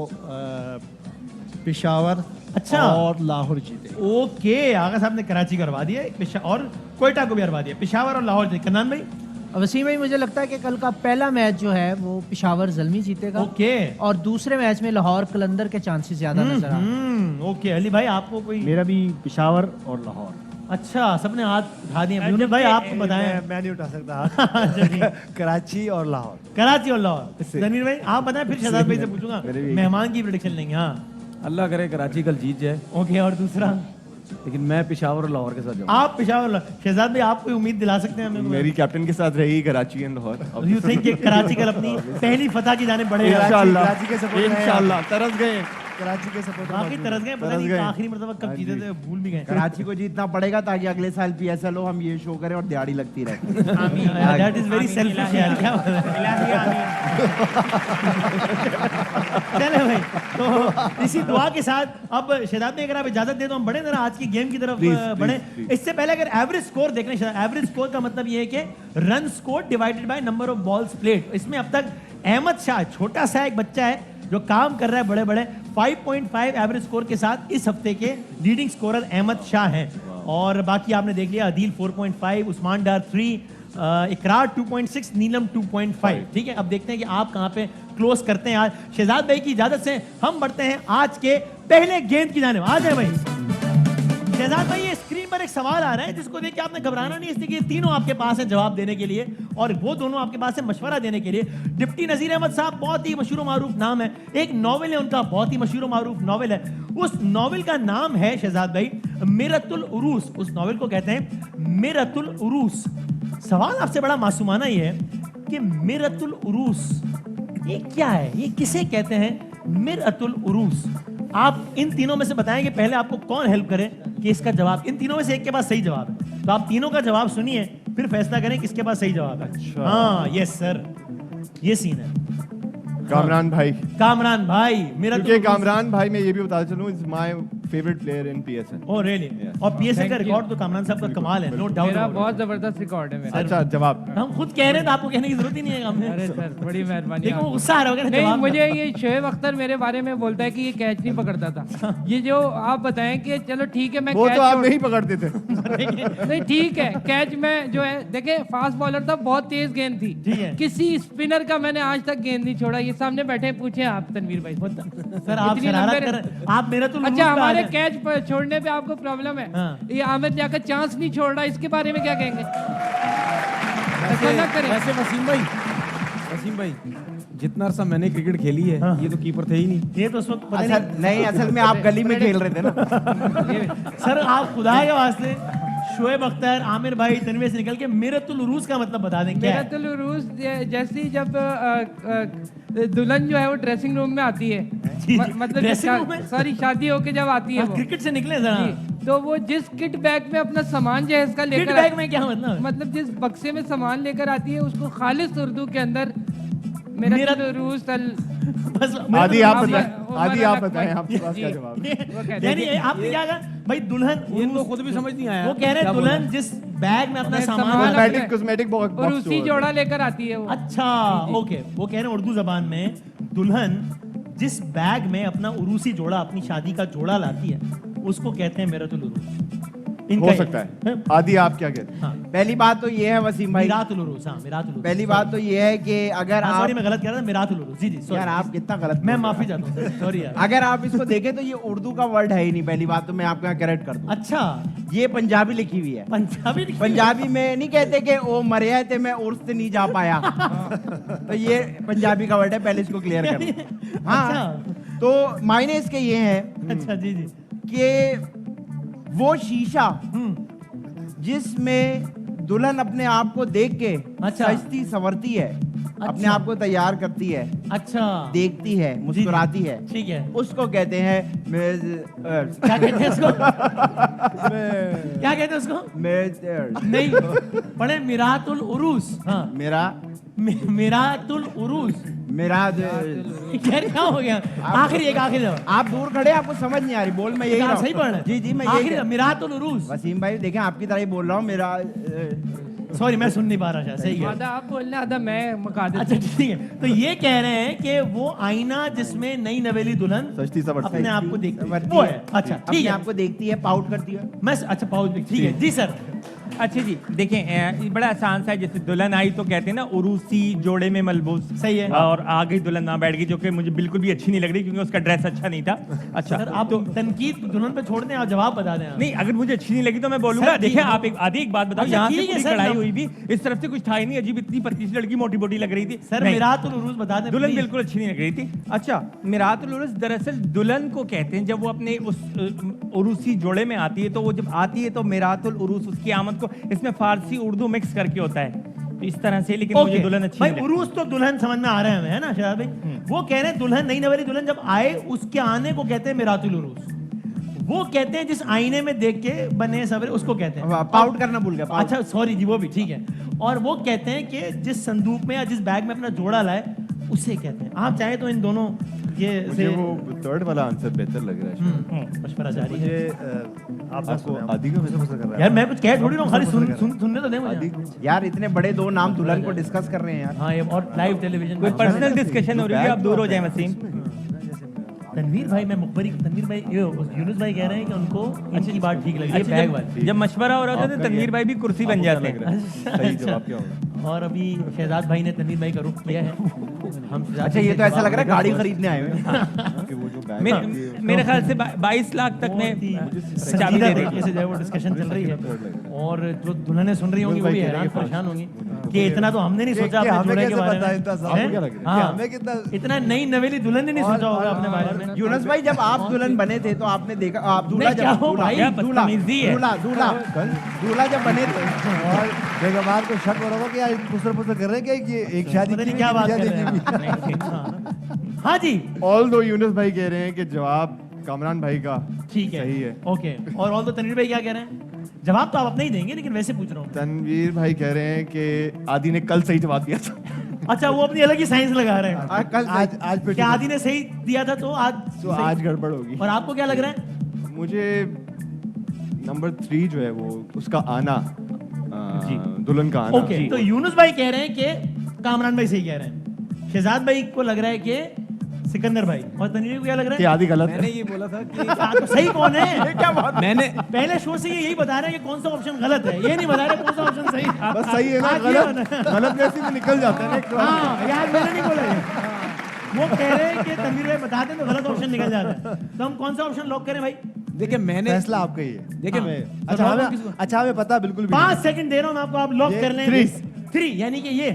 पेशावर अच्छा। और लाहौर जीते। ओके, आगा साहब ने कराची करवा दिया और कोयटा को भी हरवा दिया, पेशावर और लाहौर जीते। कन्नान भाई? वसीम भाई मुझे लगता है कि कल का पहला मैच जो है वो पेशावर जल्मी जीतेगा। ओके। और दूसरे मैच में लाहौर कलंदर के चांसेस ज्यादा नजर आ रहे हैं। ओके अली भाई आपको कोई? मेरा भी पेशावर और लाहौर। अच्छा, सबने हाथ उठा दिए। यूनिस भाई आपको बताएं। मैं नहीं उठा सकता। कराची और लाहौर। कराची और लाहौर। जमीर भाई आप बताएं, फिर शहजाद भाई से पूछूंगा, मेहमान की प्रेडिक्शन लेंगे। हाँ अल्लाह करे कराची कल जीत जाए, ओके। और दूसरा? लेकिन मैं पेशावर और लाहौर के साथ जाऊंगा। आप पेशावर लाहौर। शहजाद भाई आप कोई उम्मीद दिला सकते हैं हमें? मेरी कैप्टन के साथ रही Karachi and Lahore. You think कि कराची कल अपनी पहली फतह की जाने बढ़ेगा? इंशाल्लाह कराची के सपोर्ट में हैं इंशाल्लाह तरस गए। कराची के सपोर्ट बाकी तरस गए, पता तरस नहीं गए। आखिरी मर्तबा कब जीते थे, भूल भी गए। कराची को जीतना पड़ेगा ताकि अगले साल PSL हो, हम ये शो करें और दिहाड़ी लगती रहे। दैट इज वेरी सेल्फिश यार, क्या चले भाई, तो इसी दुआ के साथ अब शहजाद भाई अगर आप इजाजत दे तो हम बढ़े जरा आज की गेम की तरफ बढ़े। इससे पहले अगर एवरेज स्कोर देख लें, एवरेज स्कोर का मतलब ये है कि run score divided by number of balls played. इसमें अब तक अहमद शाह, छोटा सा एक बच्चा है, जो काम कर रहा है बड़े बड़े 5.5 एवरेज स्कोर के साथ इस हफ्ते के लीडिंग स्कोरर अहमद शाह हैं। और बाकी आपने देख लिया, अदील 4.5, उस्मान डार 3, इकरार 2.6, नीलम 2.5। ठीक है, अब देखते हैं कि आप कहां पे क्लोज करते हैं। आज शहजाद भाई की इजाजत से हम बढ़ते हैं आज के पहले गेंद की जानिब। आ जाए भाई शहजाद भाई, ये स्क्रीन पर एक सवाल आ रहा है जिसको देख के आपने घबराना नहीं, इसलिए कि तीनों आपके पास है जवाब देने के लिए और वो दोनों आपके पास है मशवरा देने के लिए। डिप्टी नजीर अहमद साहब बहुत ही मशहूर मारूफ नाम है, एक नॉवेल है उनका, बहुत ही मशहूर मारूफ नॉवेल है। उस नॉवेल का नाम है शहजाद भाई मिरतुल उरूस। उस नॉवेल को कहते हैं मिरतुल उरूस। सवाल आपसे बड़ा मासूमाना ये है कि मिरतुल उरूस ये क्या है, ये किसे कहते हैं मिरतुल उरूस? आप इन तीनों में से बताएंगे, पहले आपको कौन हेल्प करे कि इसका जवाब, इन तीनों में से एक के पास सही जवाब है, तो आप तीनों का जवाब सुनिए फिर फैसला करें किसके पास सही जवाब है। अच्छा। हाँ यस सर, ये सीन है। कामरान भाई, कामरान भाई, मेरा क्योंकि कामरान भाई मैं ये भी बताता चलूं, is my favourite player in PSL. Oh really? और पीएसएल का रिकॉर्ड तो कामरान साहब का कमाल है, नो डाउट। मेरा बहुत जबरदस्त रिकॉर्ड है मेरा। अच्छा जवाब हम खुद कह रहे हैं तो आपको कहने की जरूरत ही नहीं है हमें। अरे सर बड़ी मेहरबानी देखो वो आपकी। गुस्सा आ रहा होगा ना नहीं, जवाब मुझे ये शोएब अख्तर मेरे बारे में बोलता है कि ये कैच नहीं पकड़ता था। ये जो आप बताएं कि चलो ठीक है मैं वो कैच तो आप छोड़- नहीं पकड़ते थे। नहीं ठीक है, कैच में जो है देखे फास्ट बॉलर था, बहुत तेज गेंद थी, ठीक है। किसी स्पिनर का मैंने आज तक गेंद नहीं छोड़ा। ये सामने बैठे पूछे आप तनवीर भाई। सर आप इतनी शरारत लंबे- कर, आप मेरा तो अच्छा हमारे कैच छोड़ने पे आपको प्रॉब्लम है। हाँ। ये आमिर जाकर चांस नहीं छोड़ रहा, इसके बारे में क्या कहेंगे? ऐसा ना करें। वैसे वसीम भाई जितना अरसा मैंने क्रिकेट खेली है, हाँ। ये तो कीपर थे ही नहीं। ये तो उस वक्त पता असल नहीं, असल में आप गली में खेल रहे थे ना। सर आप खुदा के वास्ते शोएब अख्तर, आमिर भाई, तनवीर से निकल के मिरतुल उरूस का मतलब बता दें क्या है? मिरतुल उरूस जैसी जब दुल्हन जो है वो ड्रेसिंग रूम में आती है, जी, मतलब ड्रेसिंग रूम में? सॉरी शादी होके जब आती है हाँ, वो, क्रिकेट से निकले जरा। जी, तो वो जिस किट बैग में अपना सामान जहेज का किट लेकर बैग में क्या मतलब? मतलब जिस बक्से में सामान लेकर आती है उसको खालिस उर्दू के अंदर मिरतुल उरूस बस आदि आप उमर बताएं, आदि आप अकबर। बताएं आपके पास जी। क्या जवाब है? वो कहते यानी आपने क्या कहा भाई? दुल्हन इनको खुद भी समझ नहीं आया वो कह रहे हैं दुल्हन जिस बैग में अपना अपने सामान सामान कॉस्मेटिक कॉस्मेटिक बॉक्स और उसी जोड़ा लेकर आती है वो। अच्छा ओके, वो कह रहे हैं उर्दू जबान में दुल्हन जिस बैग में अपना उरूसी जोड़ा, अपनी शादी का जोड़ा लाती है, उसको कहते हैं मिरतुल उरूस। हो सकता है। आदि आप क्या कहते हैं? हाँ, पहली बात तो ये है वसीम भाई, मिरातुल उरूस। हाँ मिरातुल उरूस। पहली बात तो ये है कि अगर हाँ, आप, सॉरी मैं गलत कह रहा था, मिरातुल उरूस। जी जी sorry। यार आप कितना गलत मैं बोल रहे माफी हो। चाहता हूँ, सॉरी यार। अगर आप इसको देखें तो ये उर्दू का वर्ड है ही नहीं। पहली बात तो मैं आपको यहाँ करेक्ट कर दूं, अच्छा ये पंजाबी लिखी हुई है। पंजाबी लिखी हुई है? पंजाबी में नहीं कहते कि ओ मरिया थे मैं उर्स से नहीं जा पाया। तो ये पंजाबी का वर्ड है, पहले इसको क्लियर कर दूं। हाँ, तो मायने इसके ये हैं अच्छा जी जी। कि वो शीशा जिसमें दुल्हन अपने आप को देख के अच्छा। सजती संवरती है, अपने अच्छा। आप को तैयार करती है, अच्छा देखती है, मुस्कुराती है, ठीक है। उसको कहते हैं क्या कहते हैं उसको? क्या कहते हैं उसको? नहीं पढ़े मिरातुल उरूस। हाँ मेरा मिरातुल उरूस। मेरा यार क्या हो गया? आखिरी जवाब। आप दूर खड़े, आपको समझ नहीं आ रही, बोल मैं यही रहा हूं। सही पढ़ रहे हैं? जी जी मैं यही आखिरी कह- मिरातुल उरूस। वसीम भाई देखें आपकी तरह ही बोल रहा हूँ। मेरा सॉरी मैं सुन नहीं पा रहा शायद। सही है। आधा आप बोलने आधा मैं मुका देता अच्छा ठीक है, तो ये कह रहे हैं कि वो आईना जिसमें नई नवेली दुल्हन सजती संवरती अपने आप को देखती है, संवरती वो है। है। अच्छा अपने ठीक है, आप को देखती है, पाउट करती है। मैं अच्छा पाउच भी ठीक है जी सर। अच्छा जी देखें, ये बड़ा आसान सा है। जैसे दुल्हन आई तो कहते हैं ना उरूसी जोड़े में मलबूस। सही है। और आ गई दुल्हन ना बैठ गई, जो कि मुझे बिल्कुल भी अच्छी नहीं लग रही क्योंकि उसका ड्रेस अच्छा नहीं था। अच्छा सर आप तनकीद दुल्हन पे छोड़ दें, आप जवाब बता दें आप। नहीं, अगर मुझे अच्छी नहीं लगी तो मैं बोलूंगा। सर, देखिए ठीक है। आप एक बात बताओ, अच्छा, यहाँ से ठीक है, पूरी सर, कढ़ाई हम- हुई भी, इस तरफ से कुछ था ही नहीं, अजीब इतनी पतली सी लड़की मोटी मोटी लग रही थी। सर नहीं, मिरातुल उरूस बता दें दुल्हन please। बिल्कुल अच्छी नहीं लग रही थी। अच्छा, मिरातुल उरूस दरअसल दुल्हन को कहते हैं जब वो अपने उस उरूसी जोड़े में आती है, तो वो जब आती है तो मिरातुल उरूस, उसकी आमद को, इसमें फारसी उर्दू मिक्स करके होता है, तो इस तरह से। लेकिन मुझे ओके दुल्हन अच्छी भाई नहीं लगी। उरूस तो दुल्हन समझ में आ रहे हैं हमें, है ना शहजाद भाई? वो कह रहे हैं दुल्हन, नई नवेली दुल्हन जब आए उसके आने को कहते हैं मिरातुल उरूस। वो कहते हैं जिस आईने में देख के बने सवरे उसको कहते हैं। पाउट करना भूल गया, पाउट। अच्छा सॉरी जी, वो भी ठीक है। और वो कहते हैं कि जिस संदूक में या जिस बैग में अपना जोड़ा लाए उसे कहते हैं। आप चाहे तो इन दोनों ये मुझे वो थर्ड वाला आंसर बेहतर लग रहा है। मशवरा जारी मुझे है। आप आपको सुने, आदि का मुझे पसंद कर रहा है। यार मैं कुछ कह थोड़ी रहा हूँ, खाली सुनने तो दे आदि मुझे। यार इतने बड़े दो नाम दुल्हन को डिस्कस कर रहे हैं यार। हाँ ये और लाइव टेलीविजन कोई पर्सनल डिस्कशन हो रही है, आप दूर हो जाए वसीम। तनवीर भाई मैं मुखबरी तनवीर भाई यूनुस भाई कह रहे हैं कि उनको इनकी बात ठीक लगी है अच्छा, बैग जब- वाली जब मशवरा हो रहा होता है तो तनवीर भाई भी कुर्सी बन जाते हैं। सही जवाब क्या होगा? और अभी शहजाद भाई ने तनवीर भाई का रुख किया है हम शहजाद अच्छा भाई ये से तो ऐसा जवाब लग रहा है लेकर गाड़ी बहुत- खरीदने आए हुए हैं। कि वो जो बैग मेरे ख्याल से 22 लाख तक में बहुत ही चाबी संजीदा दे तरीके देगी। से जो है वो डिस्कशन चल रही है और जो दुल्हने सुन रही होंगी वो भी हैरान परेशान होंगी कि इतना तो हमने नहीं सोचा कि अपने हमें जोड़े के कैसे बारे पता है में इतना सब? हैं? आपको क्या लग रहा है? हाँ, कि हमें कितना- इतना नई नवेली दुल्हन ने नहीं सोचा होगा अपने बारे में यूनुस भाई जब आप दुल्हन बने थे तो आपने देखा आप दूल्हा नहीं, क्या जब हो भाई? क्या दूल्हा बदतमीजी है। दूल्हा दूल्हा दूल्हा जब बने थे और बेगमार को शक हो रहा होगा कि यार पुसर कर रहे हैं कि ये एक शादी पता की नहीं क्या बात कर शादी रहे की हैं हाँ जी ऑल दो यूनुस भाई कह रहे हैं कि जवाब कामरान भाई का ठीक है सही है। ओके और ऑल तो तनवीर भाई क्या कह रहे हैं जवाब तो आप अपने ही देंगे लेकिन वैसे पूछ रहा हूँ तनवीर भाई कह रहे हैं कि आदि ने कल सही जवाब दिया था। अच्छा वो अपनी अलग ही साइंस लगा रहे हैं कल आज पे क्या आदि ने सही दिया था तो आज तो सही- आज गड़बड़ होगी। और आपको क्या लग रहा है मुझे नंबर 3 जो है वो उसका आना दुल्हन का आना। ओके तो यूनुस भाई कह रहे हैं कि कामरान भाई सही कह रहे हैं शहजाद भाई को लग रहा है कि सिकंदर भाई और तनवीर को क्या लग रहा कि है आदि गलत है। मैंने ये बोला था कि हाँ, तो सही कौन है क्या बात मैंने पहले शो से ये यही बता रहे हैं कि कौन सा ऑप्शन गलत है ये नहीं बता रहे कौन सा ऑप्शन सही है बस सही है ना, हाँ, किया ना। गलत वैसे भी निकल जाता है ना। हाँ यार मैंने नहीं बोला ये वो कह रहे हैं कि तनवीर भाई बताते हैं तो गलत ऑप्शन निकल जाता है तो हम कौन सा ऑप्शन लॉक करें भाई देखिए मैंने फैसला आपका ही है। देखिए हाँ। मैं अच्छा लॉक हमें किसको? अच्छा हमें पता बिल्कुल भी 5 सेकंड दे रहा हूं मैं आपको आप लॉक ये कर लें 3 यानी कि ये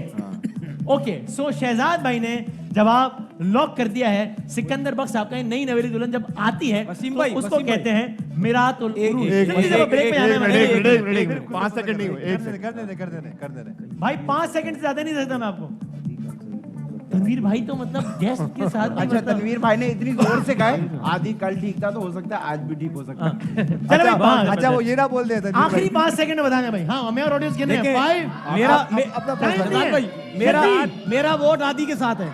ओके सो शहजाद भाई ने जवाब लॉक कर दिया है सिकंदर बख्श आपका नई नवेली दुल्हन जब आती है वसीम तो भाई, उसको वसीम कहते हैं मिरातुल उरूज एक जल्दी से ब्रेक पे जाना है मैंने। 5 सेकंड नहीं हुए, एक सेकंड। कर देने भाई 5 सेकंड से ज्यादा नहीं सकता मैं आपको तनवीर भाई तो मतलब गेस्ट के साथ भी अच्छा मतलब- तनवीर भाई ने इतनी जोर से कहा है आदि कल ठीक था तो हो सकता है आज भी ठीक हो सकता हाँ। है चलो भाई हाँ, अच्छा वो ये ना बोल देते आखिरी 5 सेकंड में बताना भाई हाँ हमें और ऑडियंस के देखिए, 5 मेरा अपना टाइम फैसला नहीं है। भाई मेरा जल्दी। मेरा वोट आदि के साथ है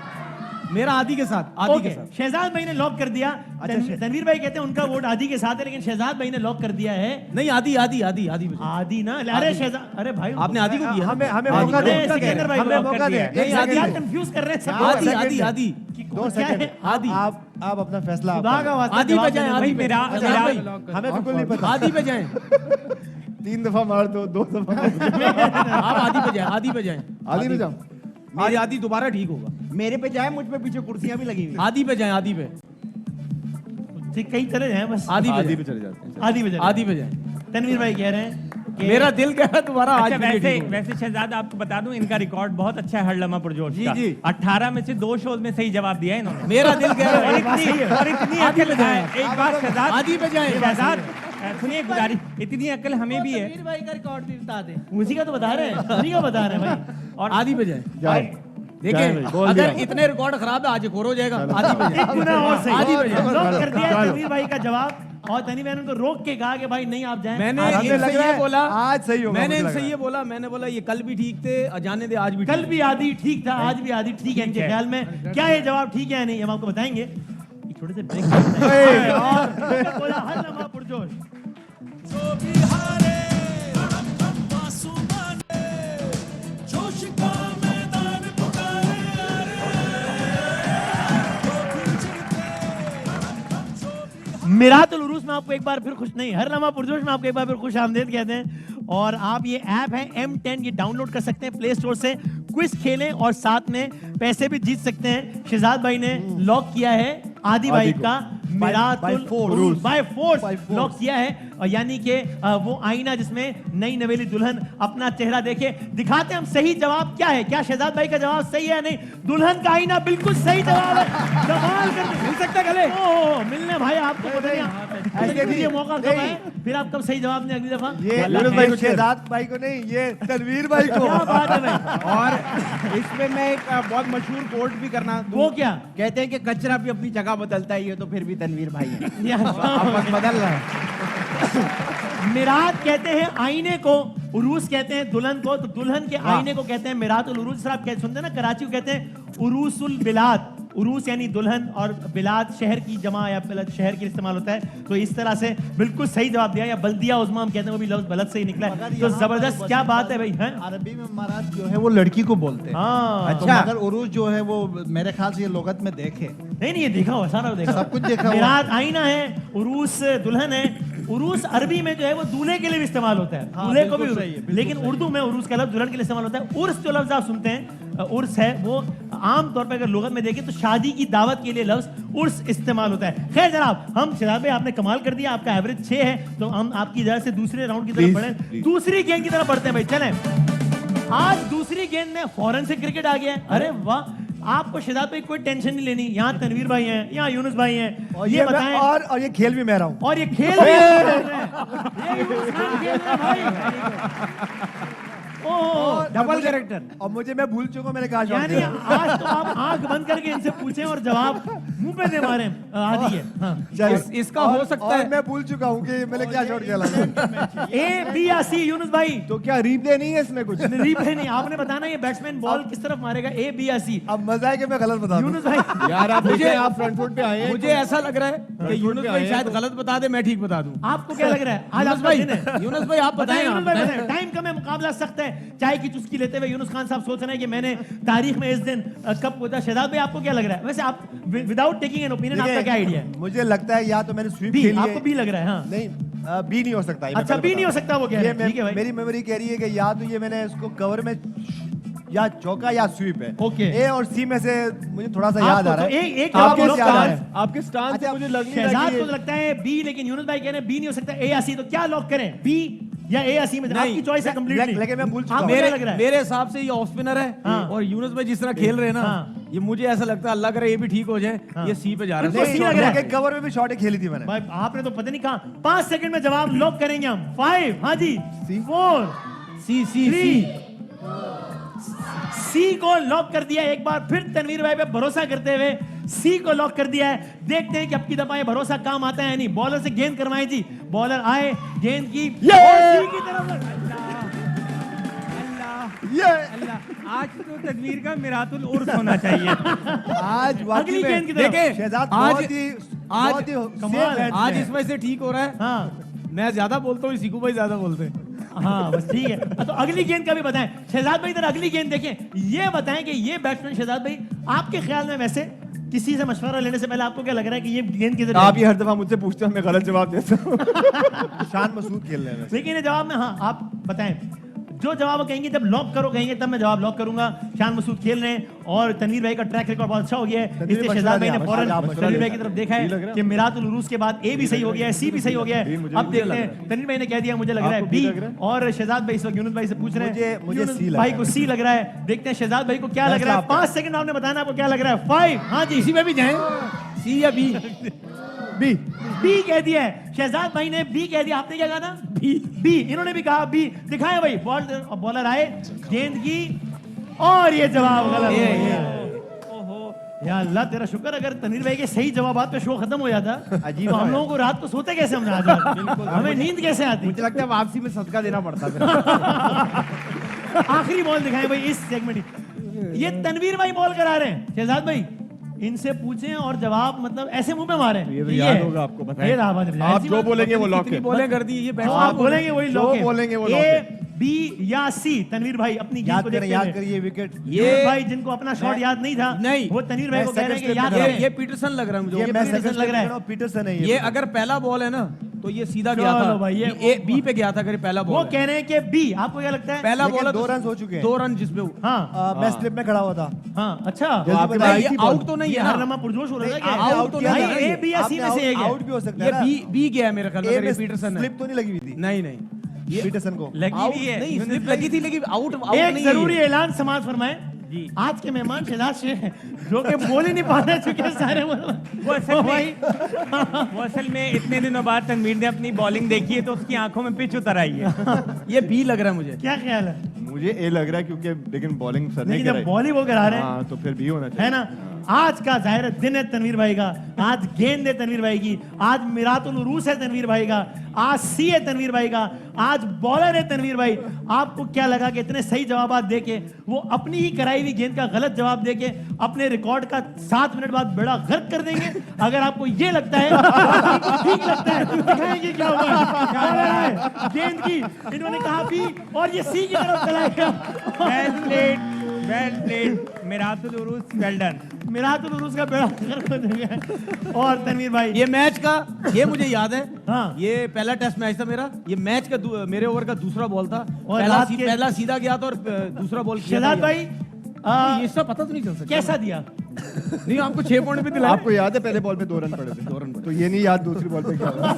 मेरा आदि के साथ आदि ओके के साथ शहजाद भाई ने लॉक कर दिया तनवीर भाई कहते हैं उनका वोट आदि के साथ है लेकिन शहजाद भाई ने लॉक कर दिया है नहीं आदि आदि आदि आदि बजाओ। आदि ना अरे शहजाद अरे भाई आपने आदि को किया हमें हमें आदि मौका को- दे अरे सिकंदर भाई हमें को मौका कर दे दिया। नहीं, आदि यार को- कंफ्यूज कर रहे हैं सब आदि लोग। आदि आदि दो क्या है? सेकंड आदि आप अपना फैसला आप खुदा करें। का वास्ता आदि जवाब पे जाएं, देना आदि भाई। पे। मेरा अच्छा, मेरा भाई, हमें बिल्कुल नहीं पता आदि पे जाएं 3 दफा मार दो 2 दफा आप आदि पे जाएं आदि पे जाएं आदि पे जाओ। मेरी आदि दोबारा ठीक होगा मेरे पे जाए मुझ पे पीछे कुर्सियां भी लगी हुई आदि पे जाएं आदि पे ठीक कहीं चले जाए बस आदि पे आदि जाएं पे चले जाते हैं। आदि बजे आदि पे जाएं तनवीर भाई कह रहे हैं कि मेरा दिल कह रहा है तुम्हारा आज अच्छा भी वैसे ठीक होगा। वैसे शहजाद आपको बता दूं इनका रिकॉर्ड बहुत अच्छा है हर लम्हा पुरजोश जी, का जी। 18 में से 2 शोज में सही जवाब दिया है इन्होंने मेरा दिल कह रहा है और इतनी आदि अकल पे जाएं। है एक बात शहजाद आदि पे जाएं। शहजाद सुनिए गुजारिश इतनी अकल हमें भी है तनवीर भाई का रिकॉर्ड भी बता दे उसी का तो बता रहे हैं उन्हीं का बता रहे हैं भाई और आदि पे जाएं जाओ। देखिए जाएं, बोल अगर दिया। इतने रिकॉर्ड खराब है आज एक और हो जाएगा आदि पे जाएं एक गुना और सही आदि पे जाएं लॉक कर दिया है तनवीर भाई का जवाब और तनवीर भाई ने उनको रोक के कहा कि भाई नहीं आप जाएं मैंने हमें इनसे लग रहा ये है बोला आज सही होगा, मैंने मुझे लग इनसे रहा है। ये बोला मैंने बोला ये कल भी ठीक थे जाने दे आज भी कल ठीक भी आदि ठीक था आज भी आदि ठीक है इनके ख्याल में क्या ये जवाब ठीक है या नहीं हम आपको बताएंगे एक छोटे से ब्रेक और कोका-कोला हर लम्हा पुरजोश मिरातुल उरूस में आपको एक बार फिर खुश नहीं हर लम्हा पुरजोश में आपको एक बार फिर खुश आमदीद कहते हैं और आप ये ऐप है M10 ये डाउनलोड कर सकते हैं प्ले स्टोर से क्विज खेलें और साथ में पैसे भी जीत सकते हैं शहजाद भाई ने लॉक किया है आदि भाई को। का मिरातुल force. उरूस by force By force. Lock किया है और यानी कि वो आईना जिसमें नई नवेली दुल्हन अपना चेहरा देखे दिखाते हैं हम सही जवाब क्या है क्या शहजाद भाई का जवाब सही है या नहीं दुल्हन का आईना बिल्कुल सही जवाब है कमाल कर मिल सकता गले ओह मिलने भाई आपको पता नहीं ऐसे दीजिए मौका कब है फिर आप कब सही जवाब दें अगली दफा ये यूनुस भाई को शहजाद भाई को नहीं ये तनवीर भाई को क्या बात है भाई और इसमें मैं एक बहुत मशहूर कोट भी करना दूं। वो क्या कहते हैं कि कचरा भी अपनी जगह बदलता है ये तो फिर भी तनवीर भाई है या- अब बस बदल रहा है मिरात कहते हैं आईने को उरूस कहते हैं दुल्हन को तो दुल्हन के आईने को कहते हैं मिरातुल उरूस सर आप सुनते हैं ना कराची को कहते हैं उरूसुल बिलाद उरूस यानी दुल्हन और बिलाद शहर की जमा या बिलाद शहर के लिए इस्तेमाल होता है। तो इस तरह से बिल्कुल सही जवाब दिया। या बल्दिया उज़्मा हम कहते हैं, वो भी लफ्ज गलत सही निकला है। मगर तो यहाँ जबरदस्त, पर क्या बात है भाई। हैं? अरबी में मराद जो है वो लड़की को बोलते हैं। हाँ तो मगर उरूस जो है वो मेरे ख्याल से ये लोगत में देखे। नहीं नहीं, ये देखा हुआ, सारा देखा, सब कुछ देखा हुआ। बिलाद आईना है, उरूस दुल्हन है। उरूस अरबी में जो है वो दूल्हे के लिए भी इस्तेमाल होता है, हाँ, दूल्हे को भी। बिल्कुल सही है, बिल्कुल लेकिन सही है। उर्दू में उरूस का लफ्ज दुल्हन के लिए इस्तेमाल होता है। उर्स जो लफ्ज आप सुनते हैं, उर्स है, वो आम तौर पर अगर लुगत में देखें तो शादी की दावत के लिए लफ्ज उर्स इस्तेमाल होता है। खैर जनाब, हम शहजाद भाई आपने कमाल कर दिया, आपका एवरेज 6 है। तो हम आपकी इजाजत से दूसरे राउंड की तरफ Please, बढ़े, please. दूसरी गेंद की तरफ बढ़ते हैं भाई। चलें, आज दूसरी गेंद में फौरन से क्रिकेट आ गया है। अरे वाह, आपको शहजाद भाई कोई टेंशन नहीं लेनी। यहाँ तनवीर भाई हैं, यहाँ यूनुस भाई हैं। और ये बताएं, और ये खेल भी मैं रहा हूँ। और ये खेल भी हम खेल रहे हैं। ये यूनुस खान खेल रहे हैं भाई। ओह, डबल कैरेक्टर। और मुझे, मैं भूल चुका हूं मैंने कहा शॉट यानी दिया। आज तो आप आंख बंद करके इनसे पूछें और जवाब मुंह पे दे मारे। आदि है। हाँ। चल, इसका हो सकता और है। मैं भूल चुका हूँ कि मैंने क्या शॉट खेला। ए बी या सी यूनुस भाई? तो क्या रीप्ले नहीं है इसमें कुछ? रीप्ले नहीं, आपने बताना ये बैट्समैन बॉल किस तरफ मारेगा, ए बी या सी। अब मजा है कि मैं गलत बता दूं। यूनुस भाई, यार आप मुझे, आप फ्रंट फुट पे आए हैं। मुझे ऐसा लग रहा है कि यूनुस भाई शायद गलत बता दे, मैं ठीक बता दूं। आपको क्या लग रहा है आज यूनुस आपका भाई, दिन है? यूनुस भाई आप बताएं। यूनुस भाई बताएं। टाइम कम है, मुकाबला सख्त है। चाय की चुस्की लेते हुए यूनुस खान साहब सोच रहे हैं कि मैंने तारीख में इस दिन कब होता। शहजाद भाई आपको क्या लग रहा है? वैसे आप विदाउट टेकिंग एन ओपिनियन, आपका क्या आइडिया है? मुझे लगता है या तो मैंने स्वीप बी, खेली है। आपको बी लग रहा है? हाँ नहीं, बी नहीं हो सकता। ये मैं अच्छा, पहले बी बता नहीं हो रहा हूं। सकता, वो कह रहे हैं। ठीक है भाई। मेरी मेमोरी कह रही है कि या तो ये मैंने इसको कवर में या चौका या स्वीप है। ओके। ए और सी में से मुझे थोड़ा सा याद आ रहा है। एक जवाब आपके लोग याद आ रहा है। स्टांस, आपके स्टांस से अच्छा, मुझे लग नहीं शहजाद रहा को कि तो लगता है बी, लेकिन यूनुस भाई कह रहे हैं बी नहीं हो सकता, ए या सी। तो क्या लॉक करें, बी या ए या सी में? आपकी चॉइस है कंप्लीटली। लेकिन मैं भूल चुका आपको हूं। क्या लग रहा है? मेरे हिसाब से ये ऑफ स्पिनर है। हाँ। और यूनुस भाई जिस तरह खेल रहे हैं ना, हाँ। ये मुझे ऐसा लगता है अल्लाह करे ये भी ठीक हो जाए। ये सी पे जा रहा बिल्कुल है। सी लग रहा है। लेकिन कवर में भी शॉट खेली थी मैंने। भाई आपने तो पता नहीं कहा। 5 सेकंड में जवाब लॉक करेंगे हम। 5, हाँ जी, 4, सी सी 3, सी को लॉक कर दिया। एक बार फिर तनवीर भाई पे भरोसा करते हुए सी को लॉक कर दिया है। देखते हैं कि अब की दफा ये भरोसा काम आता है या नहीं। बॉलर से गेंद करवाएं जी। बॉलर आए, गेंद की और सी की तरफ। आज तो तकदीर का मिरातुल उर्स होना चाहिए। आज वाकई अगली में गेंद की तरफ। देखें, शहजाद आज- बहुत ही कमाल है। आज इसमें से ठीक हो रहा है। हाँ मैं ज्यादा बोलता हूँ, सीकू भाई ज्यादा बोलते हैं। हाँ बस ठीक है। तो अगली गेंद का भी बताएं शहजाद भाई। इधर अगली गेंद देखें। ये बताएं कि ये बैट्समैन शहजाद भाई आपके ख्याल में वैसे किसी से मशवरा लेने से पहले आपको क्या लग रहा है कि ये गेंद किधर आप ये हर दफा मुझसे पूछते हो, मैं गलत जवाब देता हूँ। शान मसूद खेल रहे हैं। लेकिन ये जवाब में, हाँ आप बताएं जो जवाब कहेंगे, जब लॉक करो कहेंगे तब मैं जवाब लॉक करूंगा। शान मसूद खेल रहे हैं और तनवीर भाई का ट्रैक रिकॉर्ड बहुत अच्छा हो गया है। तनवीर इसलिए मशवरा शहजाद भाई ने दिया, फौरन आप मशवरा तनवीर भाई दे की तरफ देखा लग रहा है है। कि मिरातुल उरूस के बाद ए भी सही हो गया है, सी भी सही हो गया है। मुझे अब भी देखते लग हैं, रहा है। तनवीर भाई ने कह दिया मुझे लग रहा है आपको भी बी, लग रहा है? और शहजाद भाई इस वक्त यूनुस भाई से पूछ रहे हैं मुझे यूनुस सी लग भाई रहा को सी लग रहा है। देखते हैं शहजाद भाई को क्या लग रहा है। आपका? 5 सेकंड आपने बताना आपको क्या लग रहा है। 5, हाँ जी, इसी में भी जाए, सी या बी। बी। बी कह दिया है। शहजाद भाई ने बी कह दिया। आपने क्या कहा था? बी। इन्होंने भी कहा बी। दिखाएं भाई। बॉलर आए, गेंद की, और ये जवाब गलत हो गया। ओहो या अल्लाह तेरा शुक्र, अगर तनवीर भाई के सही जवाबात पे शो खत्म हो जाता तो हम लोगों को रात को सोते कैसे हमने आज रात? हमें नींद कैसे आती? मुझे लगता है वापसी में सदका देना पड़ता है। आखिरी बॉल दिखाएं भाई इस सेगमेंट। ये तनवीर भाई बॉल करा रहे हैं। शहजाद भाई इनसे पूछें और जवाब मतलब ऐसे मुंह पे मारे। ये तो याद होगा आपको, बताएं। ये रहा बात। आप जो बोलेंगे वो लॉक है। बोले कर दी ये जो आप बोलेंगे वही जो लॉक है। बोलेंगे वो ए, लॉक है। बी या सी। तनवीर भाई अपनी गेंद याद को करें, देखते याद हुए। करिए विकेट। ये भाई जिनको अपना शॉट याद नहीं था, नहीं। वो तनवीर भाई को कह रहे हैं कि याद ये- करें। ये पीटरसन लग रहा है मुझे। ये मैं पीटरसन सेकंड लग रहा है। पीटरसन है ये अगर पहला बॉल है ना तो ये सीधा गया चलो था भाई, ये- ए बी पे गया था अगर पहला वो बॉल कह रहे हैं कि बी। आपको क्या लगता है? पहला लेकिन बॉल है 2 तो रन हो चुके हैं। 2 रन जिसपे हाँ मैं स्लिप में खड़ा हुआ था। हाँ अच्छा। जल्दी आपके बताइए। भाई ये की बॉल। आउट तो नहीं ये है हर ना? लम्हा पुरजोश हो रहा है नहीं, क्या? आपने आउट तो किया भाई था ना ए ये। बी या सी में से एक है। आउट भी हो सकता ये है ना। बी गया है मेरे ख्याल में ए अगर ये में पीटरसन है। स्लिप तो नहीं लगी हुई थी नहीं नहीं ये पीटरसन को। लगी आउट भी है। नहीं स्लिप लगी थी लेकिन आउट एक नहीं जरूरी है। ऐलान समाज फरमाए। आज के मेहमान शहजाद शेख जो कि बोल ही नहीं पा रहे चुके सारे वो असल में वो असल में इतने दिनों बाद तनवीर ने अपनी बॉलिंग देखी है तो उसकी आंखों में पिच उतर आई है। ये बी लग रहा है मुझे। क्या ख्याल है? मुझे ए लग रहा है क्योंकि लेकिन बॉलिंग सर ने लेकिन जब कराई। बॉल ही वो करा रहे हैं हाँ तो फिर बी होना है चाहिए। ना। आज का जाहिर है दिन है तनवीर भाई का, आज गेंद है तनवीर भाई की, आज मिरातुल उरूस है तनवीर भाई का, आज सी है तनवीर भाई का, आज बॉलर है तनवीर भाई। आपको क्या लगा कि इतने सही जवाब देके वो अपनी ही कराई हुई गेंद का गलत जवाब देके अपने रिकॉर्ड का 7 मिनट बाद बेड़ा गर्क कर देंगे? अगर आपको ये लगता है ठीक लगता है दिखाएंगे क्या होगा। बॉलर है, गेंद की इन्होंने कहा भी और ये सी की तरफ चला गया। वेल प्लेड मिरातुल उरूस, वेल डन। मिरातुल उरूस का बेड़ा गर्क हो गया। और तनवीर भाई ये मैच का, ये मुझे याद है, हाँ। ये पहला टेस्ट मैच था मेरा, ये मैच का मेरे ओवर का दूसरा बॉल था, और पहला सीधा गया था और दूसरा बॉल किया था। शहजाद भाई ये सब पता तो नहीं चल सकता। कैसा दिया? नहीं, आपको 6 पॉइंट पे दिलाया। आपको याद है पहले बॉल पे 2 रन पड़े थे? 2 रन, तो ये नहीं याद दूसरी बॉल पे क्या हुआ?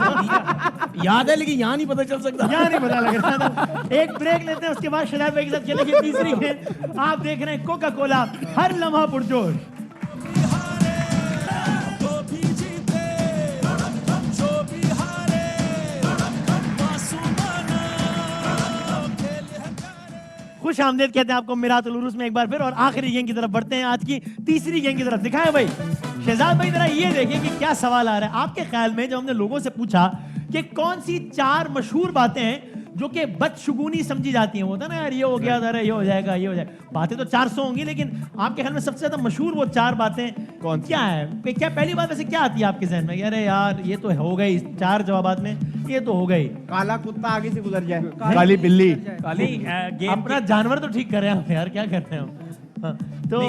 याद है, लेकिन यहाँ नहीं पता चल सकता। यहाँ नहीं पता लग रहा था। एक ब्रेक लेते हैं, उसके बाद शहजाद भाई के साथ खेलेंगे तीसरी गेंद। आप देख रहे हैं कोका कोला, हर लम्हा पुरजोश। खुश आमदेद कहते हैं आपको मिरातुल उरूस में एक बार फिर। और आखिरी गेंद की तरफ बढ़ते हैं, आज की तीसरी गेंद की तरफ। दिखाएं भाई शहजाद भाई, जरा ये देखें कि क्या सवाल आ रहा है आपके ख्याल में। जब हमने लोगों से पूछा कि कौन सी 4 मशहूर बातें हैं जो कि बदशगुनी समझी जाती हैं, वो होता है ना यार ये हो गया, अरे ये हो जाएगा, ये हो जाएगा, बातें तो 400 होंगी, लेकिन आपके ख्याल में सबसे ज्यादा मशहूर वो 4 बातें कौन सी? क्या है? क्या पहली बात वैसे क्या आती है आपके जहन में? अरे यार ये तो हो गई, 4 जवाबात में ये तो हो गई। काला कुत्ता आगे से गुजर जाए, काली बिल्ली। काली गेम अपना जानवर तो ठीक कर रहे हैं आप यार, क्या करते हैं हम? हाँ, तो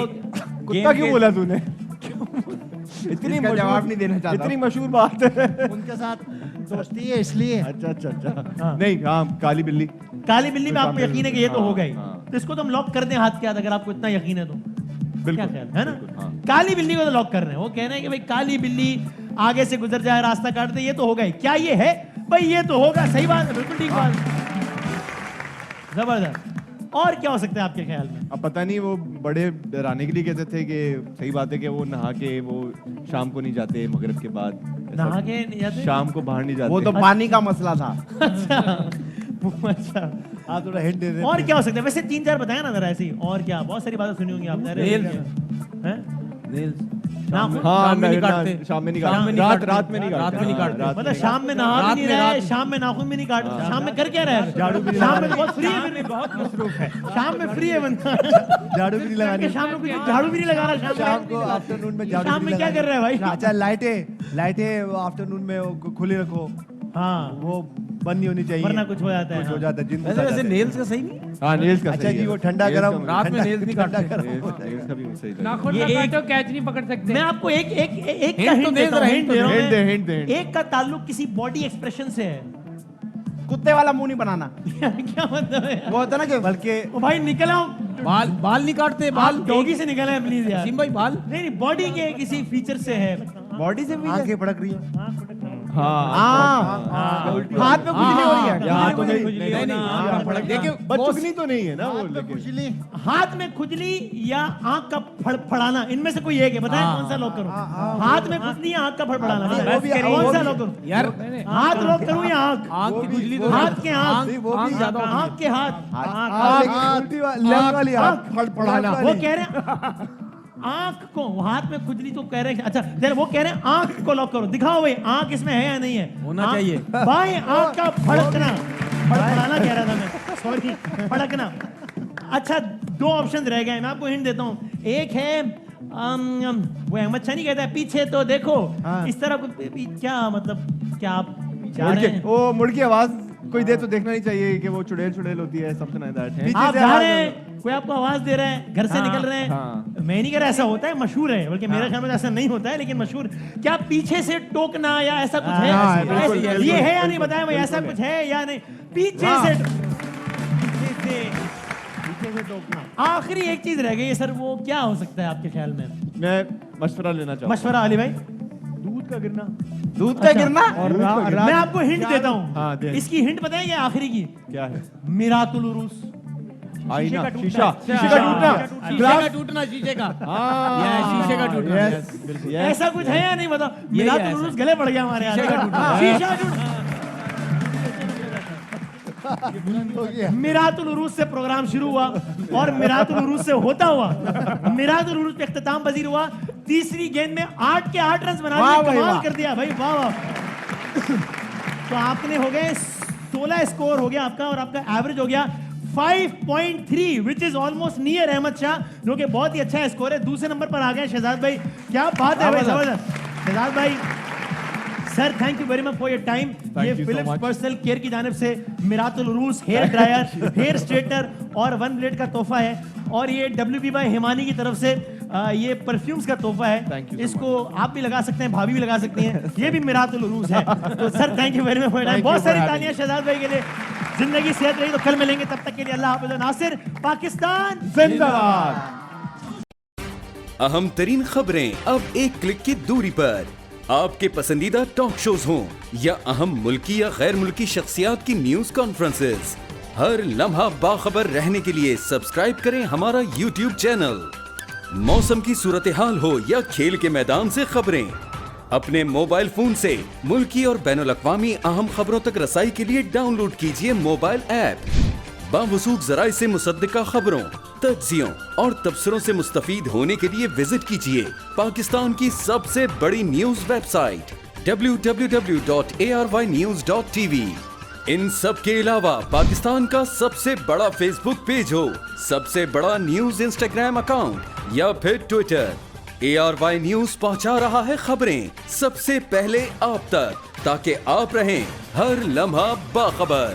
कुत्ता क्यों बोला तूने? इतनी जवाब नहीं देना चाहता। इतनी मशहूर बात है। उनके साथ दोस्ती है इसलिए। अच्छा अच्छा अच्छा, नहीं हाँ, काली बिल्ली। काली बिल्ली में आपको यकीन है कि ये तो हो गई, हाँ। तो इसको तो हम लॉक कर दें हाथ के हाथ, अगर आपको इतना यकीन है तो। क्या ख्याल है ना? बिल्कुल, हाँ। काली बिल्ली को तो लॉक कर रहे हैं। वो कह रहे हैं कि भाई काली बिल्ली आगे से गुजर जाए, रास्ता काट दे, ये तो हो गई। क्या ये है भाई? ये तो होगा, सही बात है, बिल्कुल ठीक बात, जबरदस्त। और क्या हो सकता है आपके ख्याल में? अब पता नहीं, वो बड़े डराने के लिए कहते थे कि सही बात है कि वो नहा के वो शाम को नहीं जाते, मगरिब के बाद ऐसा- नहा के नहीं जाते? शाम को बाहर नहीं जाते। वो तो पानी का मसला था। अच्छा अच्छा, आप थोड़ा हिंट दे दें। और क्या हो सकता है? वैसे 3-4 बताया ना जरा ऐसी। और क्या, बहुत सारी बातें सुनी होंगी आपने। अरे हैं? नाखून? हाँ, शाम में नहीं ना- काटते। शाम में नहीं शाम में काटते। नहीं रात काटते। रात में नहीं काटते। रात में नहीं हाँ, काटते। रात में मतलब नहीं शाम में नहा रात भी नहीं में- रहे, रात में। शाम में नाखून भी नहीं काट, शाम में कर क्या रहे? झाड़ू भी नहीं शाम में लगानी। तो बहुत फ्री है, बहुत मसरूफ है। शाम में फ्री है बंदा। झाड़ू भी नहीं लगानी। शाम में कुछ झाड़ू भी नहीं लगा रहा शाम को आफ्टरनून में झाड़ू शाम भी में नहीं क्या कर रहा है भाई? लगानी। अच्छा, लाइटें आफ्टरनून में वो खुली रखो, हाँ, वो बंद नहीं होनी चाहिए, वरना कुछ हो जाता है, कुछ हो हाँ। जाता है, जिन वैसे वैसे नेल्स का सही नहीं। हाँ, नेल्स का अच्छा सही जी, है। वो ठंडा नेल्स गरम का- रात में नेल्स नहीं काटते। नेल्स का भी सही है। नाखून ये ना एक- काटो, कैच नहीं पकड़ सकते। मैं आपको एक एक एक का Hint तो हिंट दे देता हूं, जरा, hint दे रहा हूं hint दे, मैं। hint दे, hint। एक का ताल्लुक किसी बॉडी एक्सप्रेशन से है। कुत्ते वाला मुंह नहीं बनाना। क्या मतलब है? वो होता ना कि बल्कि ओ भाई निकल आओ, बाल नहीं काटते, बाल डॉगी से निकल आए प्लीज यार। सिम भाई, बाल नहीं नहीं, बॉडी के किसी फीचर से है। बॉडी से भी आंखें फड़क रही है। हाँ, हाथ में खुजली हो रही है। या हाथों में खुजली नहीं नहीं, होना, आंख फड़क। देखिए बदचुगनी तो नहीं है ना वो, लेकिन खुजली हाथ में खुजली या आंख का फड़फड़ाना, इनमें से कोई एक है, बताएं कौन सा लॉक करूं? हाथ में खुजली या आंख का फड़फड़ाना, वो भी- बताएं, कौन सा लॉक करूं? यार, हाथ लॉक करूं या आंख? आंख की खुजली तो हाथ के आंख, वो भी ज्यादा होती है। आंख के हाथ। उल्टी लेफ्ट वाली आंख फड़फड़ाना। वो कह रहे हैं आंख को, हाथ में खुजली तो कह रहे हैं। अच्छा जरा वो कह रहे हैं आंख को लॉक करो, दिखाओ भाई आंख इसमें है या नहीं है? होना आंख- चाहिए। बाएं आंख का फड़कना, फड़फड़ाना कह रहा था मैं, सॉरी, फड़कना। अच्छा 2 ऑप्शन रह गए, मैं आपको हिंट देता हूँ। एक है वो अहमद शाह नहीं कहता है पीछे तो देखो, इस तरह क्या मतलब, क्या आप जा मुड़ रहे के हैं? वो मुड़ की आवाज कोई दे तो देखना नहीं चाहिए कि वो चुड़ैल चुड़ैल होती है, समथिंग लाइक दैट है। आप जा रहे हैं, कोई आपको आवाज दे रहा है, घर से हाँ, निकल रहे हैं। हाँ। मैं नहीं कह रहा ऐसा होता है, मशहूर है, बल्कि मेरे ख्याल में तो ऐसा नहीं होता है, लेकिन मशहूर। क्या पीछे से टोकना या ऐसा कुछ है? हाँ, बिल्कुल, ऐसे- बिल्कुल, ये है या नहीं बिल्कुल, बताएं भाई, ऐसा बिल्कुल कुछ है या नहीं? पीछे से टोकना। आखिरी एक चीज रह गई है सर, वो क्या हो सकता है आपके ख्याल में? मैं मशवरा लेना चाहूँ। मशवरा अली भाई। दूध का गिरना। दूध का गिरना। मैं आपको हिंट देता हाँ, हूँ, दे। इसकी हिंट बताएं क्या आखिरी की? क्या है? मिरातुल उरूस। आईना, का टूटना। शीशा, शीशा शीशा का टूटना। शीशे का टूटना, शीशे का। हाँ, शीशे का टूटना। yes, ऐसा कुछ है या नहीं बताओ? यही मिरातुल है उरूस गले पड़ गया हमारे शीशे का यहाँ। टूटना। शीशा टूटना। मिरातुल उरूस से प्रोग्राम शुरू हुआ और मिरातुल उरूस से होता हुआ मिरातुल उरूस पे इख्तिताम पजीर हुआ। तीसरी गेंद में 8 के 8 रन बना वाह दिए, भाई, कमाल वाह। कर दिया भाई, वाह वाह। तो आपने हो गए 16 स्कोर हो गया आपका, और आपका एवरेज हो गया 5.3 which is almost near Ahmad Shah, जो कि बहुत ही अच्छा स्कोर है। दूसरे नंबर पर आ गए शहजाद भाई, क्या बात है भाई, जबरदस्त। शहजाद भाई sir, thank you very much for your time. ये you so Philips much. Personal care की जानिब से मिरातुल उरूस हेयर ड्रायर, हेयर स्ट्रेटनर और 1 ब्लेड का तोहफा है, और ये WB बाय हिमानी की तरफ से ये परफ्यूम्स का तोहफा है। Thank you so इसको आप भी लगा सकते हैं, भाभी भी लगा सकती हैं, ये भी मिरातुल उरूस है। तो sir thank you very much for your time. Thank you बहुत for सारी having तालियां शहजाद भाई के लिए। जिंदगी सेहत रही तो कल मिलेंगे, तब तक के लिए अल्लाह हाफिज़। नासिर, पाकिस्तान जिंदाबाद। अहम तरीन खबरें अब एक क्लिक की दूरी पर। आपके पसंदीदा टॉक शोज हों या अहम मुल्की या गैर मुल्की शख्सियात की न्यूज कॉन्फ्रेंसेस, हर लम्हा बाखबर रहने के लिए सब्सक्राइब करें हमारा YouTube चैनल। मौसम की सूरत हाल हो या खेल के मैदान से खबरें, अपने मोबाइल फोन से मुल्की और बैनुल-अक़वामी अहम खबरों तक रसाई के लिए डाउनलोड कीजिए मोबाइल ऐप। बावसूख ज़राए से मुसद्दिका खबरों, तज्ज़ियों और तबसरों से मुस्तफ़ीद होने के लिए विजिट कीजिए पाकिस्तान की सबसे बड़ी न्यूज वेबसाइट www.arYnews.tv। इन सब के अलावा पाकिस्तान का सबसे बड़ा फेसबुक पेज हो, सबसे बड़ा न्यूज इंस्टाग्राम अकाउंट या फिर ट्विटर, ARY न्यूज पहुंचा रहा है खबरें सबसे पहले आप तक, ताकि आप रहें हर लम्हा बाखबर।